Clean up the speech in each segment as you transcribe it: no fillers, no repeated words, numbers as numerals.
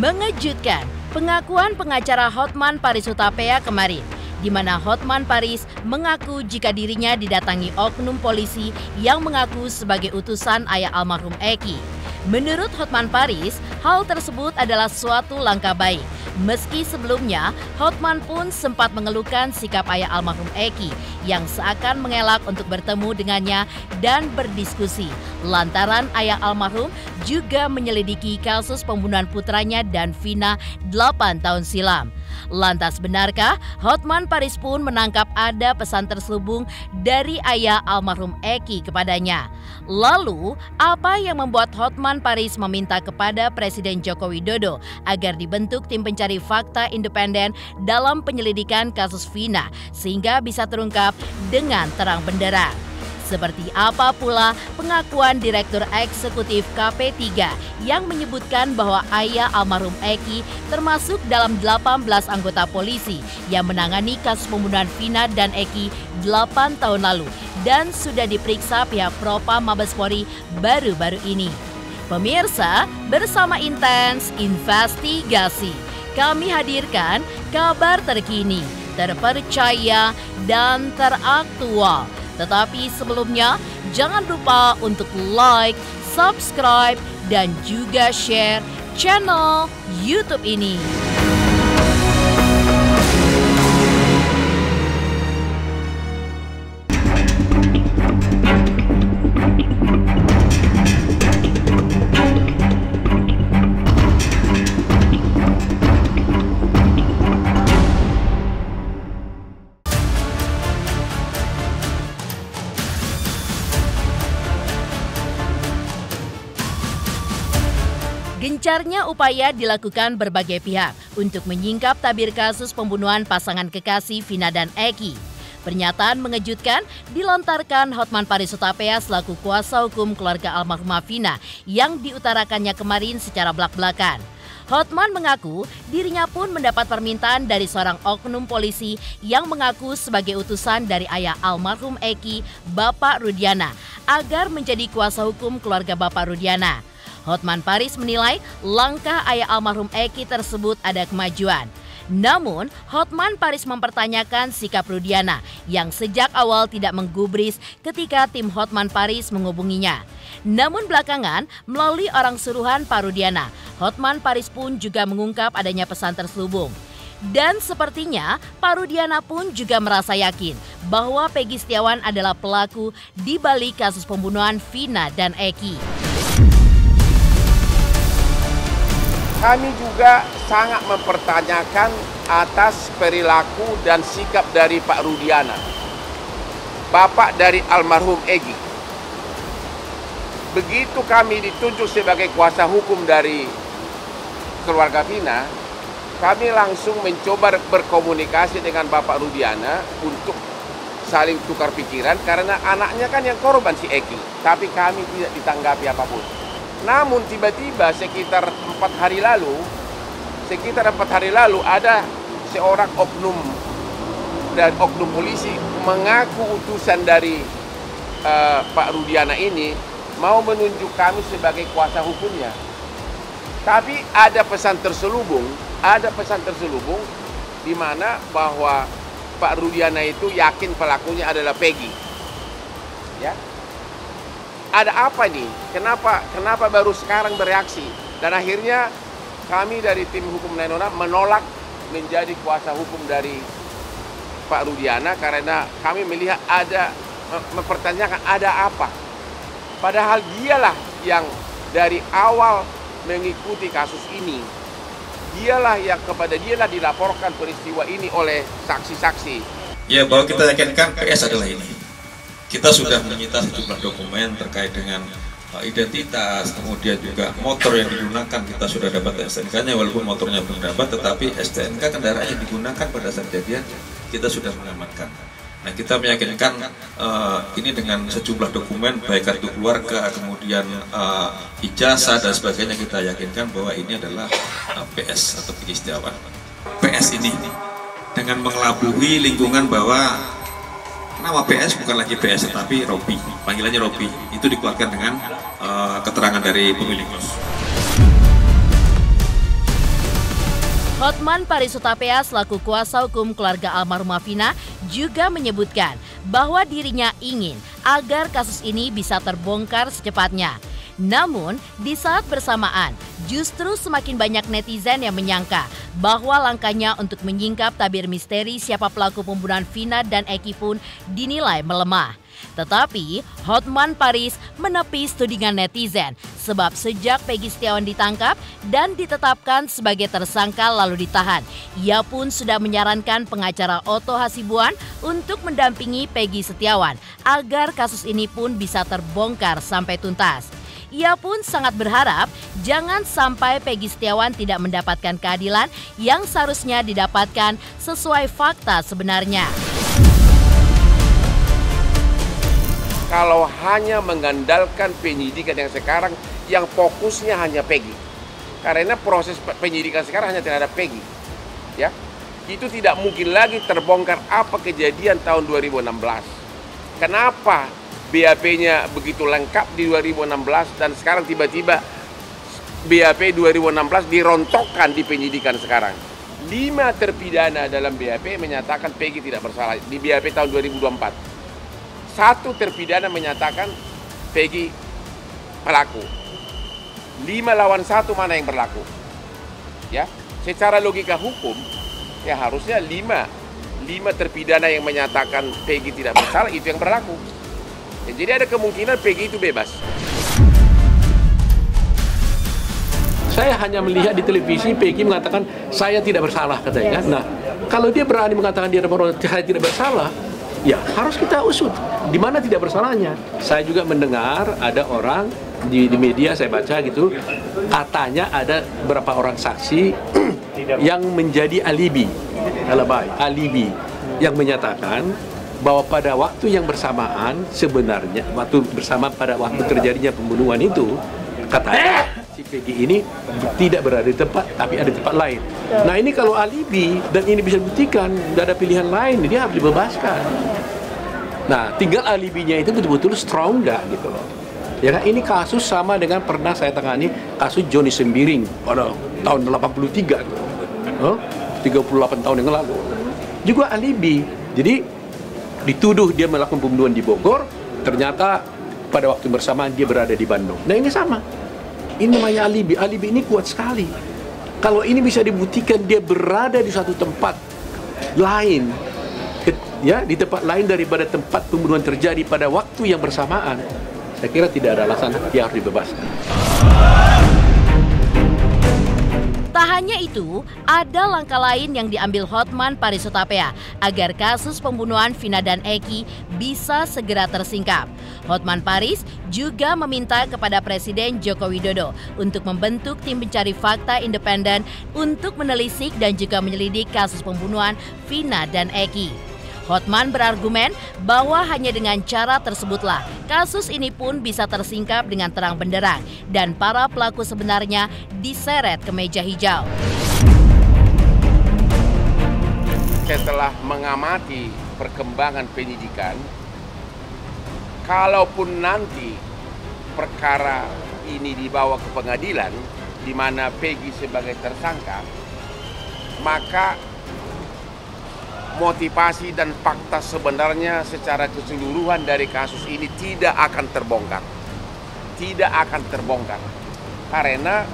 Mengejutkan pengakuan pengacara Hotman Paris Hutapea kemarin, di mana Hotman Paris mengaku jika dirinya didatangi oknum polisi yang mengaku sebagai utusan ayah almarhum Eki. Menurut Hotman Paris, hal tersebut adalah suatu langkah baik. Meski sebelumnya, Hotman pun sempat mengeluhkan sikap ayah almarhum Eki yang seakan mengelak untuk bertemu dengannya dan berdiskusi. Lantaran ayah almarhum juga menyelidiki kasus pembunuhan putranya dan Vina 8 tahun silam. Lantas benarkah Hotman Paris pun menangkap ada pesan terselubung dari ayah almarhum Eki kepadanya? Lalu, apa yang membuat Hotman Paris meminta kepada Presiden Joko Widodo agar dibentuk tim pencari fakta independen dalam penyelidikan kasus Vina sehingga bisa terungkap dengan terang benderang? Seperti apa pula pengakuan Direktur Eksekutif KP3 yang menyebutkan bahwa ayah almarhum Eki termasuk dalam 18 anggota polisi yang menangani kasus pembunuhan Vina dan Eki 8 tahun lalu dan sudah diperiksa pihak Propam Mabes Polri baru-baru ini. Pemirsa, bersama Intens Investigasi, kami hadirkan kabar terkini, terpercaya, dan teraktual. Tetapi sebelumnya, jangan lupa untuk like, subscribe, dan juga share channel YouTube ini. Gencarnya upaya dilakukan berbagai pihak untuk menyingkap tabir kasus pembunuhan pasangan kekasih Vina dan Eki. Pernyataan mengejutkan dilontarkan Hotman Paris Hutapea selaku kuasa hukum keluarga almarhumah Vina yang diutarakannya kemarin secara belak-belakan. Hotman mengaku dirinya pun mendapat permintaan dari seorang oknum polisi yang mengaku sebagai utusan dari ayah almarhum Eki, Bapak Rudiana, agar menjadi kuasa hukum keluarga Bapak Rudiana. Hotman Paris menilai langkah ayah almarhum Eki tersebut ada kemajuan. Namun, Hotman Paris mempertanyakan sikap Rudiana yang sejak awal tidak menggubris ketika tim Hotman Paris menghubunginya. Namun belakangan, melalui orang suruhan Pak Rudiana, Hotman Paris pun juga mengungkap adanya pesan terselubung. Dan sepertinya Pak Rudiana pun juga merasa yakin bahwa Peggy Setiawan adalah pelaku di balik kasus pembunuhan Vina dan Eki. Kami juga sangat mempertanyakan atas perilaku dan sikap dari Pak Rudiana, bapak dari almarhum Eki. Begitu kami ditunjuk sebagai kuasa hukum dari keluarga Vina, kami langsung mencoba berkomunikasi dengan Bapak Rudiana untuk saling tukar pikiran karena anaknya kan yang korban si Eki, tapi kami tidak ditanggapi apapun. Namun tiba-tiba sekitar 4 hari lalu ada seorang oknum polisi mengaku utusan dari Pak Rudiana ini mau menunjuk kami sebagai kuasa hukumnya. Tapi ada pesan terselubung di mana bahwa Pak Rudiana itu yakin pelakunya adalah Peggy. Ya. Ada apa nih? Kenapa baru sekarang bereaksi? Dan akhirnya kami dari tim hukum Nainona menolak menjadi kuasa hukum dari Pak Rudiana karena kami melihat mempertanyakan ada apa. Padahal dialah yang dari awal mengikuti kasus ini. Kepada dialah dilaporkan peristiwa ini oleh saksi-saksi. Ya, bahwa kita yakinkan PS adalah ini. Kita sudah menyita sejumlah dokumen terkait dengan identitas, kemudian juga motor yang digunakan kita sudah dapat STNK-nya walaupun motornya belum dapat, tetapi STNK kendaraan yang digunakan pada saat kejadian kita sudah mengamankan. Nah, kita meyakinkan ini dengan sejumlah dokumen baik kartu keluarga, kemudian ijazah dan sebagainya, kita yakinkan bahwa ini adalah PS atau Peggy Setiawan. PS ini dengan mengelabui lingkungan bahwa nama PS bukan lagi PS tetapi Robi, panggilannya Robi. Itu dikeluarkan dengan keterangan dari pemilik kos. Hotman Paris Hutapea selaku kuasa hukum keluarga almarhumah Vina juga menyebutkan bahwa dirinya ingin agar kasus ini bisa terbongkar secepatnya. Namun, di saat bersamaan, justru semakin banyak netizen yang menyangka bahwa langkahnya untuk menyingkap tabir misteri siapa pelaku pembunuhan Vina dan Eki pun dinilai melemah. Tetapi, Hotman Paris menepis tudingan netizen sebab sejak Peggy Setiawan ditangkap dan ditetapkan sebagai tersangka lalu ditahan, ia pun sudah menyarankan pengacara Otto Hasibuan untuk mendampingi Peggy Setiawan agar kasus ini pun bisa terbongkar sampai tuntas. Ia pun sangat berharap jangan sampai Peggy Setiawan tidak mendapatkan keadilan yang seharusnya didapatkan sesuai fakta sebenarnya. Kalau hanya mengandalkan penyidikan yang sekarang yang fokusnya hanya Peggy. Karena proses penyidikan sekarang hanya terhadap Peggy. Ya. Itu tidak mungkin lagi terbongkar apa kejadian tahun 2016. Kenapa BAP-nya begitu lengkap di 2016 dan sekarang tiba-tiba BAP 2016 dirontokkan di penyidikan sekarang. 5 terpidana dalam BAP menyatakan Peggy tidak bersalah di BAP tahun 2024. 1 terpidana menyatakan Peggy pelaku. 5 lawan 1 mana yang berlaku? Ya, secara logika hukum ya harusnya 5 terpidana yang menyatakan Peggy tidak bersalah itu yang berlaku. Ya, jadi ada kemungkinan Peggy itu bebas. Saya hanya melihat di televisi Peggy mengatakan saya tidak bersalah katanya. Nah, kalau dia berani mengatakan saya tidak bersalah, ya harus kita usut di mana tidak bersalahnya. Saya juga mendengar ada orang di media saya baca gitu, katanya ada beberapa orang saksi yang menjadi alibi yang menyatakan bahwa pada waktu yang bersamaan sebenarnya pada waktu terjadinya pembunuhan itu katanya si Peggy ini tidak berada di tempat tapi ada di tempat lain. Nah ini kalau alibi dan ini bisa dibuktikan tidak ada pilihan lain, dia harus dibebaskan. Nah tinggal alibinya itu betul-betul strong nggak gitu loh. Ya kan ini kasus sama dengan pernah saya tangani kasus Johnny Sembiring pada tahun 83 gitu. 38 tahun yang lalu. Juga alibi. Jadi dituduh dia melakukan pembunuhan di Bogor, ternyata pada waktu bersamaan dia berada di Bandung. Nah ini sama. Ini namanya alibi. Alibi ini kuat sekali. Kalau ini bisa dibuktikan dia berada di suatu tempat lain, ya di tempat lain daripada tempat pembunuhan terjadi pada waktu yang bersamaan, saya kira tidak ada alasan dia harus dibebaskan. Tak hanya itu, ada langkah lain yang diambil Hotman Paris Hutapea agar kasus pembunuhan Vina dan Eki bisa segera tersingkap. Hotman Paris juga meminta kepada Presiden Joko Widodo untuk membentuk tim pencari fakta independen untuk menelisik dan juga menyelidik kasus pembunuhan Vina dan Eki. Hotman berargumen bahwa hanya dengan cara tersebutlah kasus ini pun bisa tersingkap dengan terang benderang dan para pelaku sebenarnya diseret ke meja hijau. Setelah mengamati perkembangan penyidikan, kalaupun nanti perkara ini dibawa ke pengadilan di mana Peggy sebagai tersangka, maka motivasi dan fakta sebenarnya secara keseluruhan dari kasus ini tidak akan terbongkar. Tidak akan terbongkar. Karena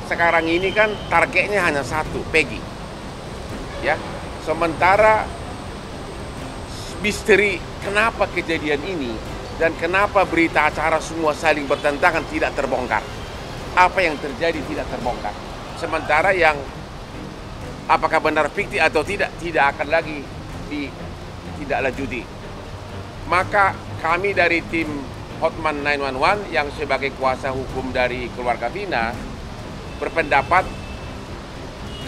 sekarang ini kan targetnya hanya satu, Peggy. Ya. Sementara misteri kenapa kejadian ini dan kenapa berita acara semua saling bertentangan tidak terbongkar. Apa yang terjadi tidak terbongkar. Sementara yang apakah benar fiktif atau tidak akan lagi ditindaklanjuti. Maka kami dari tim Hotman 911 yang sebagai kuasa hukum dari keluarga Vina berpendapat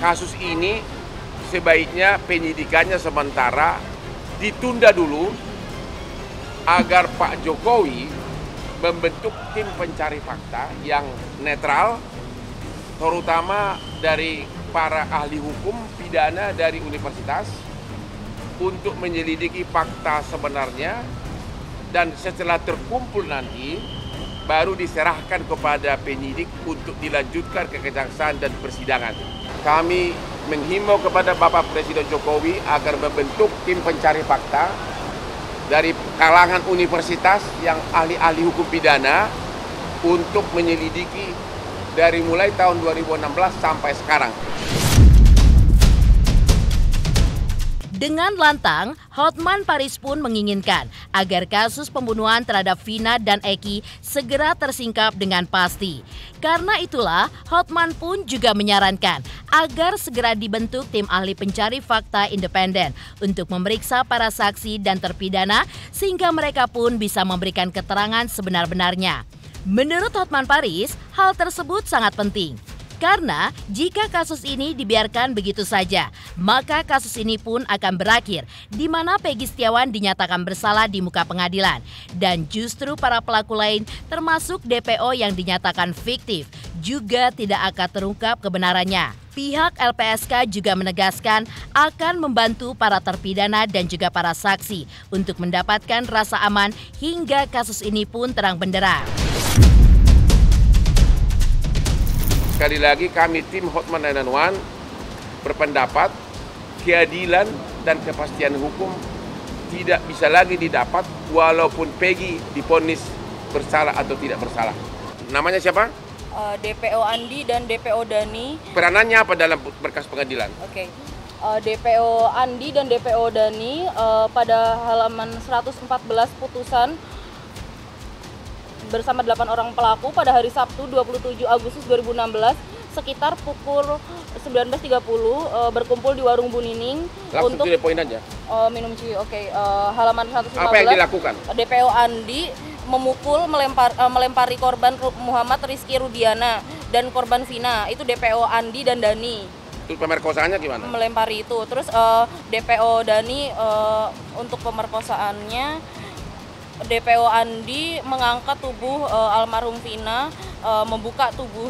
kasus ini sebaiknya penyidikannya sementara ditunda dulu agar Pak Jokowi membentuk tim pencari fakta yang netral, terutama dari para ahli hukum pidana dari universitas untuk menyelidiki fakta sebenarnya, dan setelah terkumpul nanti baru diserahkan kepada penyidik untuk dilanjutkan ke kejaksaan dan persidangan. Kami menghimbau kepada Bapak Presiden Jokowi agar membentuk tim pencari fakta dari kalangan universitas yang ahli-ahli hukum pidana untuk menyelidiki dari mulai tahun 2016 sampai sekarang. Dengan lantang, Hotman Paris pun menginginkan agar kasus pembunuhan terhadap Vina dan Eki segera tersingkap dengan pasti. Karena itulah, Hotman pun juga menyarankan agar segera dibentuk tim ahli pencari fakta independen untuk memeriksa para saksi dan terpidana sehingga mereka pun bisa memberikan keterangan sebenar-benarnya. Menurut Hotman Paris, hal tersebut sangat penting. Karena jika kasus ini dibiarkan begitu saja, maka kasus ini pun akan berakhir di mana Peggy Setiawan dinyatakan bersalah di muka pengadilan. Dan justru para pelaku lain termasuk DPO yang dinyatakan fiktif juga tidak akan terungkap kebenarannya. Pihak LPSK juga menegaskan akan membantu para terpidana dan juga para saksi untuk mendapatkan rasa aman hingga kasus ini pun terang benderang. Sekali lagi kami tim Hotman 911 berpendapat keadilan dan kepastian hukum tidak bisa lagi didapat walaupun Peggy divonis bersalah atau tidak bersalah. Namanya siapa? DPO Andi dan DPO Dani. Peranannya apa dalam berkas pengadilan? Oke. DPO Andi dan DPO Dani pada halaman 114 putusan bersama 8 orang pelaku pada hari Sabtu 27 Agustus 2016 sekitar pukul 19.30 berkumpul di warung Bu Nining. Langsung untuk poin aja. Minum cuy. Oke. Halaman 115. Apa yang dilakukan? DPO Andi memukul melempari korban Muhammad Rizky Rudiana dan korban Vina. Itu DPO Andi dan Dani. Itu pemerkosaannya gimana? Melempari itu. Terus DPO Dani untuk pemerkosaannya, DPO Andi mengangkat tubuh almarhum Vina, membuka tubuh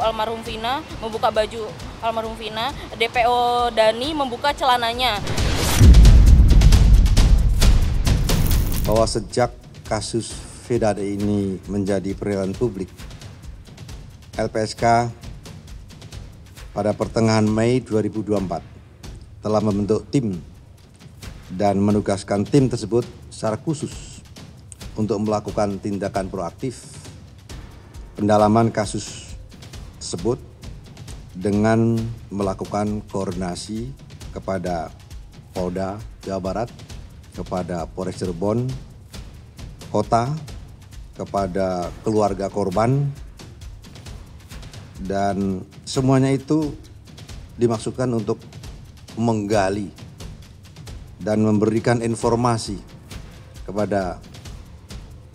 almarhum Vina, membuka baju almarhum Vina. DPO Dani membuka celananya. Bahwa sejak kasus Vedade ini menjadi perhatian publik, LPSK pada pertengahan Mei 2024 telah membentuk tim dan menugaskan tim tersebut secara khusus untuk melakukan tindakan proaktif pendalaman kasus tersebut dengan melakukan koordinasi kepada Polda Jawa Barat, kepada Polres Cirebon Kota, kepada keluarga korban, dan semuanya itu dimaksudkan untuk menggali dan memberikan informasi kepada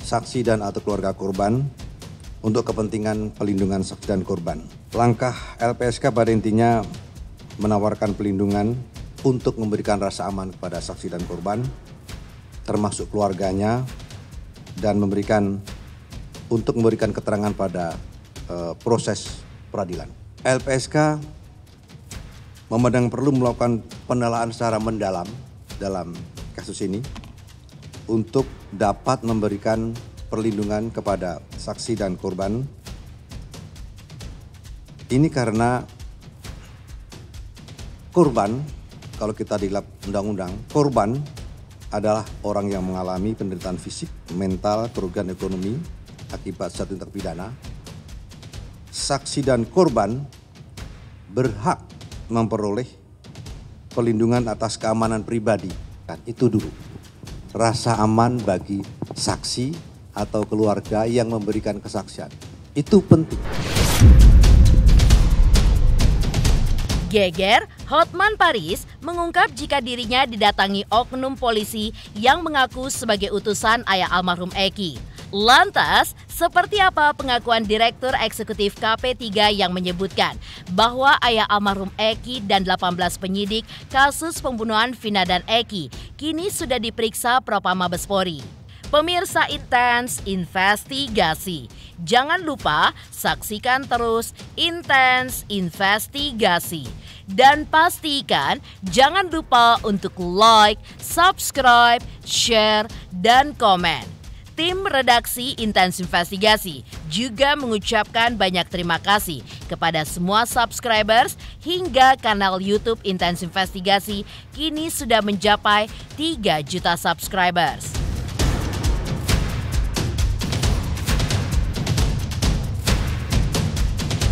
saksi dan atau keluarga korban untuk kepentingan pelindungan saksi dan korban. Langkah LPSK pada intinya menawarkan pelindungan untuk memberikan rasa aman kepada saksi dan korban, termasuk keluarganya, dan memberikan keterangan pada proses peradilan. LPSK memandang perlu melakukan penelaahan secara mendalam dalam kasus ini untuk dapat memberikan perlindungan kepada saksi dan korban. Ini karena korban, kalau kita dilihat undang-undang, korban adalah orang yang mengalami penderitaan fisik, mental, kerugian ekonomi akibat satu terpidana. Saksi dan korban berhak memperoleh perlindungan atas keamanan pribadi. Itu dulu. Rasa aman bagi saksi atau keluarga yang memberikan kesaksian. Itu penting. Geger, Hotman Paris mengungkap jika dirinya didatangi oknum polisi yang mengaku sebagai utusan ayah almarhum Eki. Lantas, seperti apa pengakuan Direktur Eksekutif KP3 yang menyebutkan bahwa ayah almarhum Eki dan 18 penyidik kasus pembunuhan Vina dan Eki kini sudah diperiksa Propam Mabes Polri? Pemirsa Intens Investigasi, jangan lupa saksikan terus Intens Investigasi. Dan pastikan jangan lupa untuk like, subscribe, share, dan komen. Tim redaksi Intens Investigasi juga mengucapkan banyak terima kasih kepada semua subscribers hingga kanal YouTube Intens Investigasi kini sudah mencapai 3 juta subscribers.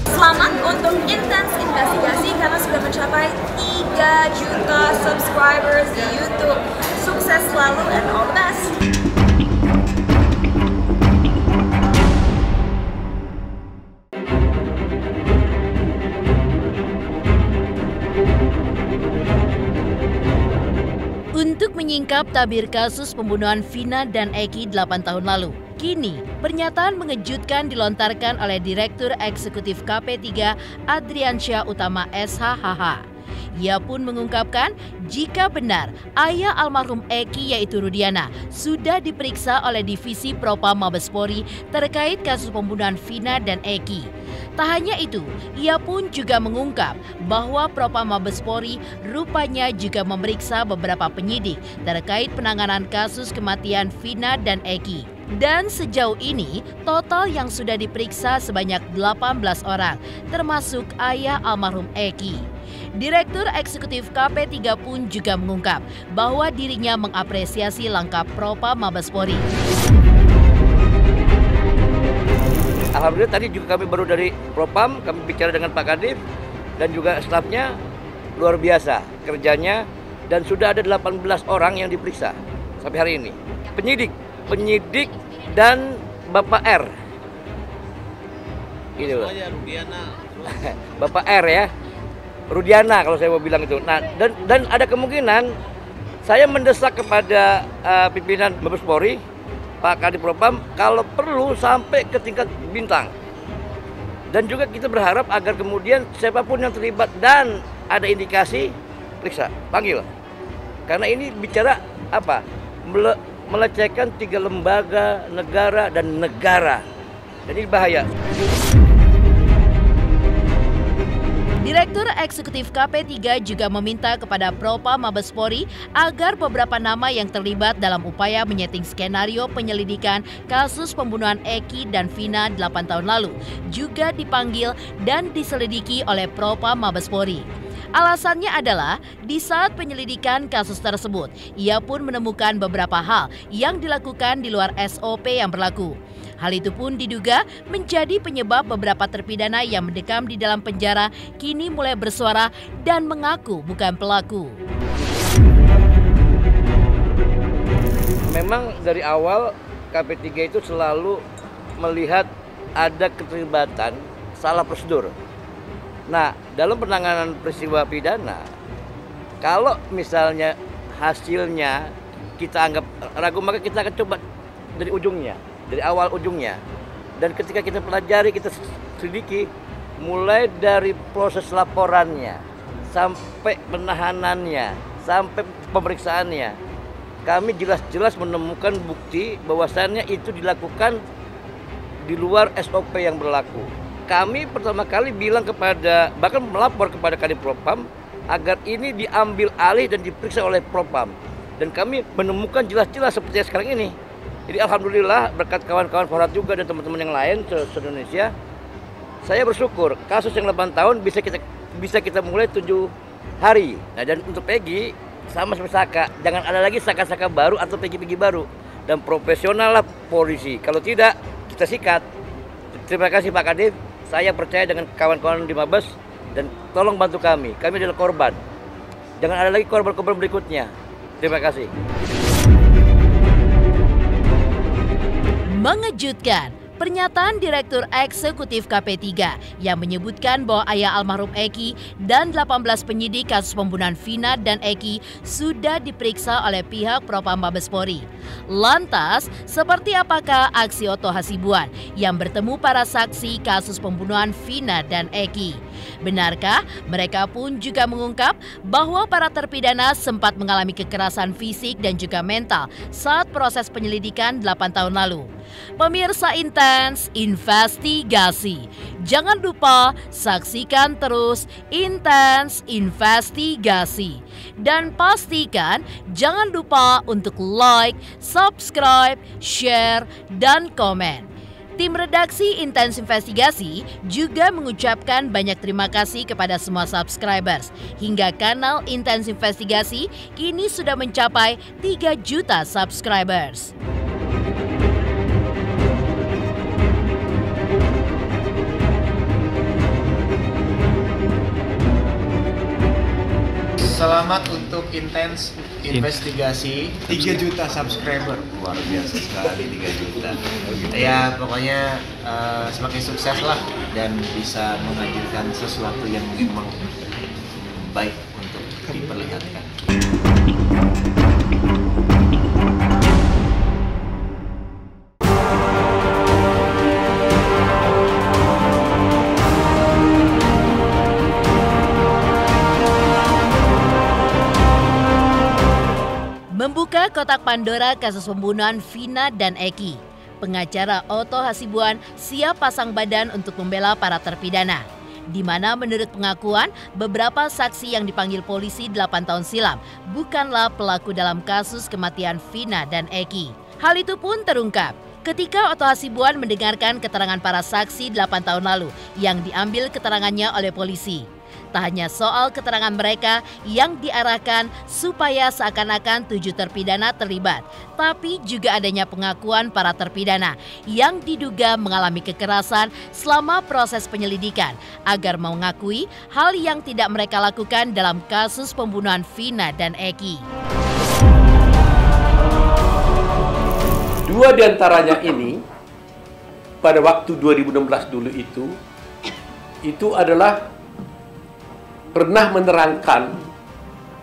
Selamat untuk Intens Investigasi karena sudah mencapai 3 juta subscribers di YouTube. Sukses selalu and all the best. Untuk menyingkap tabir kasus pembunuhan Vina dan Eki 8 tahun lalu, kini pernyataan mengejutkan dilontarkan oleh Direktur Eksekutif KP3 Adriansyah Utama SHHH. Ia pun mengungkapkan jika benar ayah almarhum Eki yaitu Rudiana sudah diperiksa oleh Divisi Propam Mabespori terkait kasus pembunuhan Vina dan Eki. Tak hanya itu, ia pun juga mengungkap bahwa Propam Mabespori rupanya juga memeriksa beberapa penyidik terkait penanganan kasus kematian Vina dan Eki. Dan sejauh ini, total yang sudah diperiksa sebanyak 18 orang, termasuk ayah almarhum Eki. Direktur Eksekutif KP3 pun juga mengungkap bahwa dirinya mengapresiasi langkah Propam Mabespori. Alhamdulillah tadi juga kami baru dari Propam, kami bicara dengan Pak Kadif dan juga stafnya luar biasa kerjanya dan sudah ada 18 orang yang diperiksa sampai hari ini. Penyidik dan Bapak R. Gitu loh. Bapak R ya. Rudiana kalau saya mau bilang itu. Nah, dan ada kemungkinan saya mendesak kepada pimpinan Mabespori, Pak Kadif Propam, kalau perlu sampai ke tingkat bintang. Dan juga kita berharap agar kemudian siapapun yang terlibat dan ada indikasi, periksa, panggil. Karena ini bicara apa? Melecehkan 3 lembaga, negara, dan negara. Jadi bahaya. Direktur Eksekutif KP3 juga meminta kepada Propam Mabespori agar beberapa nama yang terlibat dalam upaya menyeting skenario penyelidikan kasus pembunuhan Eki dan Vina 8 tahun lalu juga dipanggil dan diselidiki oleh Propam Mabespori. Alasannya adalah di saat penyelidikan kasus tersebut, ia pun menemukan beberapa hal yang dilakukan di luar SOP yang berlaku. Hal itu pun diduga menjadi penyebab beberapa terpidana yang mendekam di dalam penjara kini mulai bersuara dan mengaku bukan pelaku. Memang dari awal KP3 itu selalu melihat ada keterlibatan salah prosedur. Nah, dalam penanganan peristiwa pidana, kalau misalnya hasilnya kita anggap ragu, maka kita akan coba dari ujungnya. Dari awal ujungnya. Dan ketika kita pelajari, kita selidiki mulai dari proses laporannya sampai penahanannya, sampai pemeriksaannya. Kami jelas-jelas menemukan bukti bahwasannya itu dilakukan di luar SOP yang berlaku. Kami pertama kali bilang kepada, bahkan melapor kepada Kadif Propam agar ini diambil alih dan diperiksa oleh Propam. Dan kami menemukan jelas-jelas seperti sekarang ini. Jadi alhamdulillah berkat kawan-kawan Forhat juga dan teman-teman yang lain se-Indonesia, saya bersyukur kasus yang 8 tahun bisa kita mulai 7 hari. Nah, dan untuk Peggy sama seperti Saka, jangan ada lagi Saka-Saka baru atau Peggy baru. Dan profesional lah polisi. Kalau tidak, kita sikat. Terima kasih Pak Kadif. Saya percaya dengan kawan-kawan di Mabes dan tolong bantu kami. Kami adalah korban. Jangan ada lagi korban-korban berikutnya. Terima kasih. Mengejutkan, pernyataan Direktur Eksekutif KP3 yang menyebutkan bahwa ayah almarhum Eki dan 18 penyidik kasus pembunuhan Vina dan Eki sudah diperiksa oleh pihak Propam Mabespori. Lantas, seperti apakah aksi Otto Hasibuan yang bertemu para saksi kasus pembunuhan Vina dan Eki? Benarkah mereka pun juga mengungkap bahwa para terpidana sempat mengalami kekerasan fisik dan juga mental saat proses penyelidikan 8 tahun lalu? Pemirsa Intens Investigasi, jangan lupa saksikan terus Intens Investigasi Dan pastikan jangan lupa untuk like, subscribe, share, dan komen. Tim redaksi Intens Investigasi juga mengucapkan banyak terima kasih kepada semua subscribers. Hingga kanal Intens Investigasi kini sudah mencapai 3 juta subscribers. Selamat untuk Intens Investigasi 3 juta subscriber. Luar biasa sekali 3 juta. Ya pokoknya semakin sukses lah dan bisa menghadirkan sesuatu yang memang baik untuk diperlihatkan. Membuka kotak Pandora kasus pembunuhan Vina dan Eki, pengacara Otto Hasibuan siap pasang badan untuk membela para terpidana. Di mana menurut pengakuan, beberapa saksi yang dipanggil polisi 8 tahun silam bukanlah pelaku dalam kasus kematian Vina dan Eki. Hal itu pun terungkap ketika Otto Hasibuan mendengarkan keterangan para saksi 8 tahun lalu yang diambil keterangannya oleh polisi. Tak hanya soal keterangan mereka yang diarahkan supaya seakan-akan 7 terpidana terlibat, tapi juga adanya pengakuan para terpidana yang diduga mengalami kekerasan selama proses penyelidikan agar mengakui hal yang tidak mereka lakukan dalam kasus pembunuhan Vina dan Eki. 2 diantaranya ini pada waktu 2016 dulu itu adalah pernah menerangkan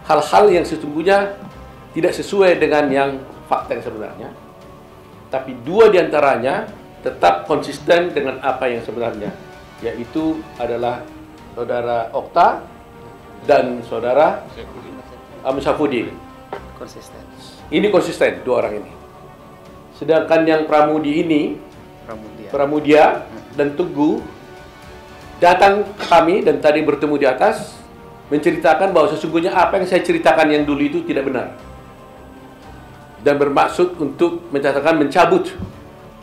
hal-hal yang sesungguhnya tidak sesuai dengan yang fakta yang sebenarnya. Tapi 2 diantaranya tetap konsisten dengan apa yang sebenarnya, yaitu adalah saudara Okta dan saudara Syafuddin. Konsisten. Ini konsisten 2 orang ini. Sedangkan yang Pramudi ini, Pramudia dan Teguh datang ke kami dan tadi bertemu di atas menceritakan bahwa sesungguhnya apa yang saya ceritakan yang dulu itu tidak benar dan bermaksud untuk mencabut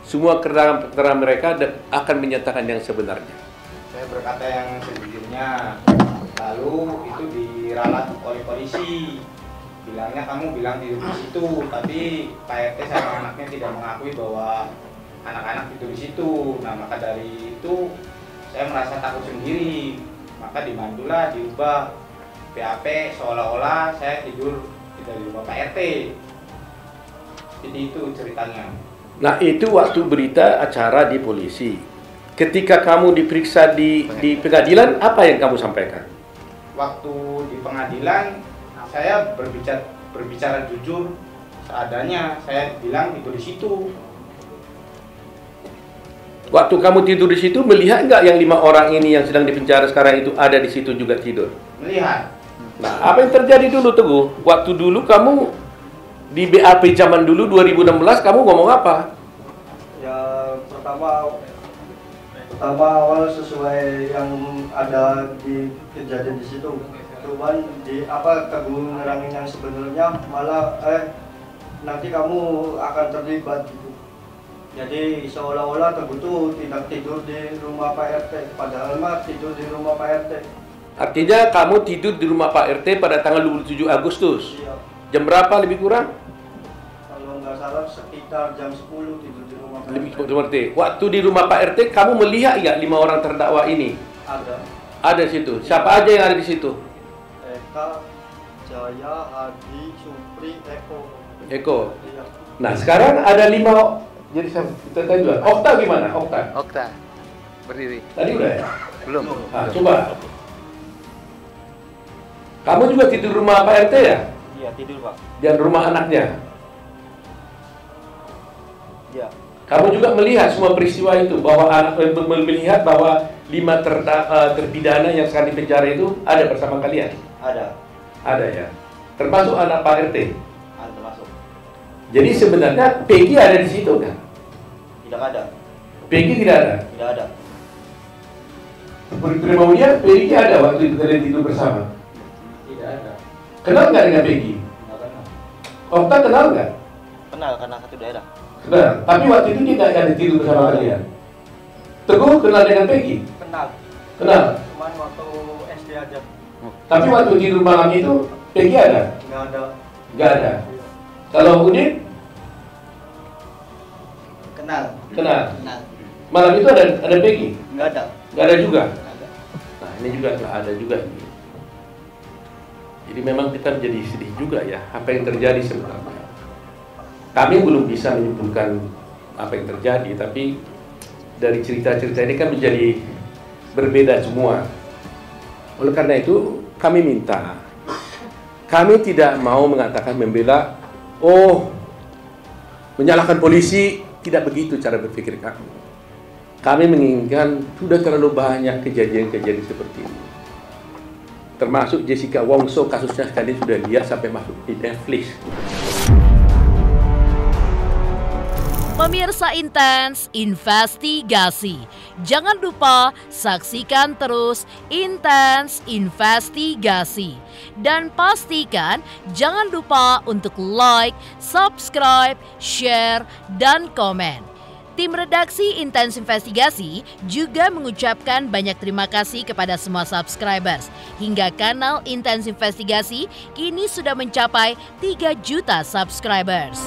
semua keterangan mereka dan akan menyatakan yang sebenarnya. Saya berkata yang sejujurnya, lalu itu diralat oleh polisi. Bilangnya kamu bilang tidur di situ, tapi Pak RT sama anaknya tidak mengakui bahwa anak-anak tidur di situ. Nah maka dari itu saya merasa takut sendiri, maka dibantulah diubah PAP seolah-olah saya tidur tidak di rumah Pak RT. Jadi itu ceritanya. Nah itu waktu berita acara di polisi. Ketika kamu diperiksa di pengadilan, apa yang kamu sampaikan? Waktu di pengadilan saya berbicara jujur seadanya. Saya bilang tidur di situ. Waktu kamu tidur di situ, melihat nggak yang 5 orang ini yang sedang dipenjara sekarang itu ada di situ juga tidur? Melihat. Nah, apa yang terjadi dulu, Teguh? Waktu dulu kamu di BAP zaman dulu 2016 kamu ngomong apa? Ya pertama awal sesuai yang ada di kejadian di situ. Cuman di Teguh nerangin yang sebenarnya malah nanti kamu akan terlibat gitu. Jadi seolah-olah Teguh itu tidak tidur di rumah Pak RT, padahal mah tidur di rumah Pak RT. Artinya kamu tidur di rumah Pak RT pada tanggal 27 Agustus. Iya. Jam berapa lebih kurang? Kalau nggak salah sekitar jam 10 tidur di rumah Pak RT. Waktu di rumah Pak RT kamu melihat nggak 5 orang terdakwa ini? Ada. Ada di situ. Siapa aja yang ada di situ? Eka, Jaya, Hadi, Supri, Eko. Iya. Nah sekarang ada 5. Jadi kita tanya dulu. Okta gimana? Okta berdiri. Tadi udah ya? Belum. Nah, coba. Kamu juga tidur rumah Pak RT ya? Iya tidur Pak. Dan rumah anaknya? Iya. Kamu juga melihat semua peristiwa itu, bahwa melihat bahwa 5 terpidana yang sekarang di penjara itu ada bersama kalian? Ada. Ada ya. Termasuk anak Pak RT? Ada termasuk. Jadi sebenarnya Peggy ada di situ kan? Tidak ada. Peggy tidak ada? Tidak ada. Kemudian Peggy ada waktu itu kalian tidur bersama? Tidak ada. Kenal nggak dengan Peggy? Okta kenal nggak? Kenal karena satu daerah. Kenal. Tapi waktu itu tidak ada tidur bersama kalian. Teguh kenal dengan Peggy? Kenal. Kenal. Cuman waktu SD aja. Tapi waktu tidur malam itu Peggy ada? Nggak ada. Nggak ada. Kalau Udin? Kenal. Kenal. Kenal. Malam itu ada Peggy? Nggak ada. Nggak ada juga. Nah ini juga nggak ada juga. Jadi memang kita menjadi sedih juga ya apa yang terjadi sebenarnya. Kami belum bisa menyimpulkan apa yang terjadi, tapi dari cerita-cerita ini kan menjadi berbeda semua. Oleh karena itu kami minta, kami tidak mau mengatakan membela, menyalahkan polisi, tidak begitu cara berpikir kami. Kami menginginkan sudah terlalu banyak kejadian-kejadian seperti ini. Termasuk Jessica Wongso, kasusnya sekali sudah lihat sampai masuk di Netflix. Pemirsa Intens Investigasi, jangan lupa saksikan terus Intens Investigasi. Dan pastikan jangan lupa untuk like, subscribe, share, dan komen. Tim redaksi Intens Investigasi juga mengucapkan banyak terima kasih kepada semua subscribers. Hingga kanal Intens Investigasi kini sudah mencapai 3 juta subscribers.